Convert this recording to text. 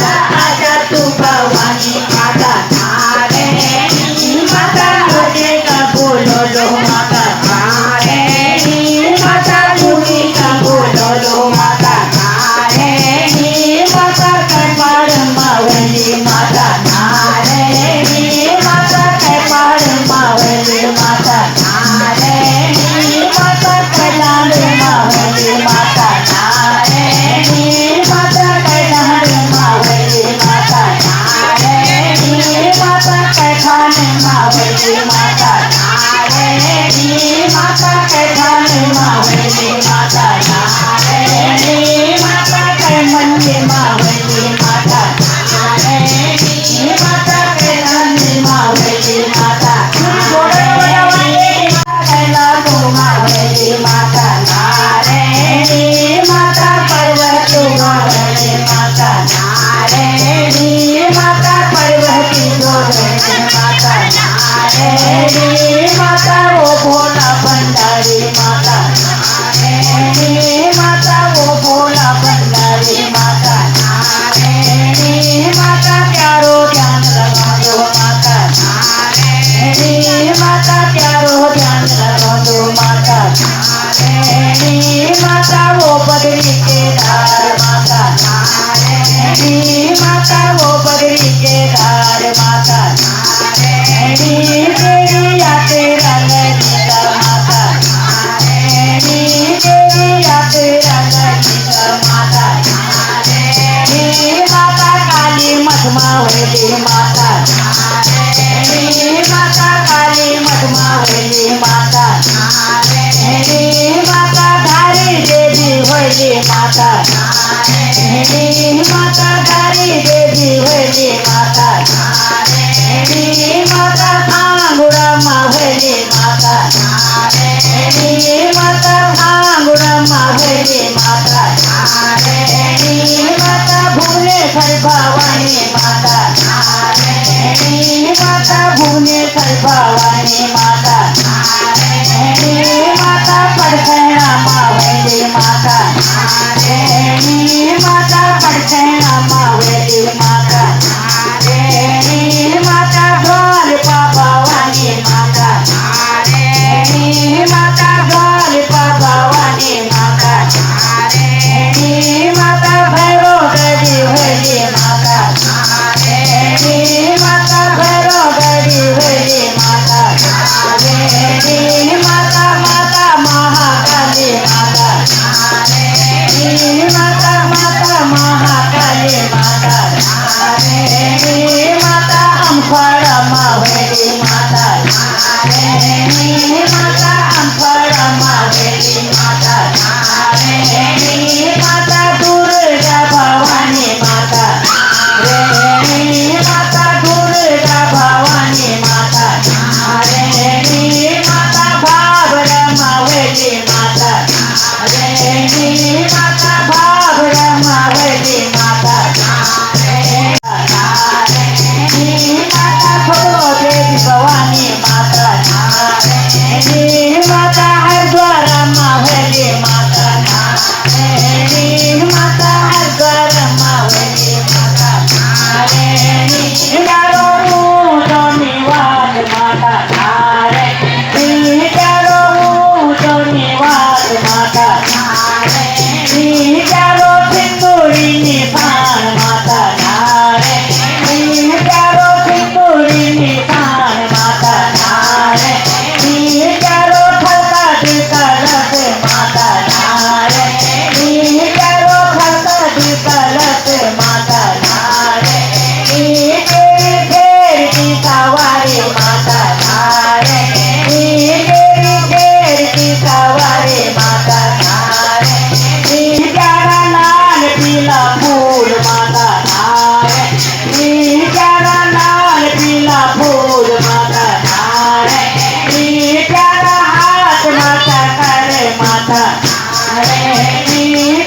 माता आजा तू भवानी माता तारिणी माता मुझे का बोलो लो माता तारिणी माता मुझे का बोलो लो माता तारिणी माता कपाल मावली माता तारिणी माता कपाल मावली माता तारिणी माता कल्याण मावली माता तारिणी माता कल्याण मावली माता तारिणी माता कल्याण मावली माता तारिणी माता कल्याण मावली माता तारिणी माता कैमन्य मावली माता तारिणी माता कल्याण मावली माता कैलास मावली माता तारिणी माता पर्वत मावली माता तारिणी माता पर्वती जोगणी माता तारिणी माता वो भोला भंडारी माता तारिणी माता वो भोला भंडारी माता तारिणी माता प्यारो ध्यान लगा दो माता तारिणी माता प्यारो ध्यान लगा दो माता तारिणी माता वो बदरी केदार माता तारिणी माता वो बदरी केदार माता तारिणी तेरी या तेरा ललिता माता तारिणी तेरी या तेरा ललिता माता तारिणी माता काली मधमावली माता तारिणी माता काली मधमावली माता तारिणी माता धारी देवी होली माता तारिणी माता धारी देवी होली माता तारिणी माता भांगुड़ा मावली माता तारिणी माता भांगुड़ा मावली माता तारिणी माता भुवनेश्वर भवानी माता तारिणी माता भुवनेश्वर भवानी माता तारिणी माता पड़सैना मावली माता तारिणी माता पड़सैना मावली माता तारिणी माता द्वारका भवानी माता तारिणी माता द्वारका भवानी माता तारिणी माता भैरव गढ़ी होली माता तारिणी माता भैरव गढ़ी होली माता तारिणी माता माता महाकाली माता तारिणी माता माता महाकाली माता तारिणी माता अम्फड़ा मावली माता तारिणी माता अम्फड़ा मावली माता तारिणी माता दुर्गा भवानी माता तारिणी माता दुर्गा भवानी माता तारिणी माता भावरा मावली माता तारिणी माता भावरा मावली माता तारिणी माता खोलो देवी भवानी माता तारिणी माता हरद्वारा मावली माता तारिणी माता हरद्वारा मावली माता तारिणी चारो ऊंचो निवास माता तारिणी चारो ऊंचो निवास माता तारिणी चारो सिंदूरी निशान माता तारिणी चारो सिंदूरी निशान माता तारिणी चारो खलका कलश माता तारिणी चारो खलका कलश माता तारिणी तेरी घेर की सवारी माता तारिणी तेरी घेर की सवारी माता तारिणी प्यारा लाल पीला फूल माता तारिणी प्यारा लाल पीला फूल माता तारिणी प्यारा हाथ माता करे माता तारिणी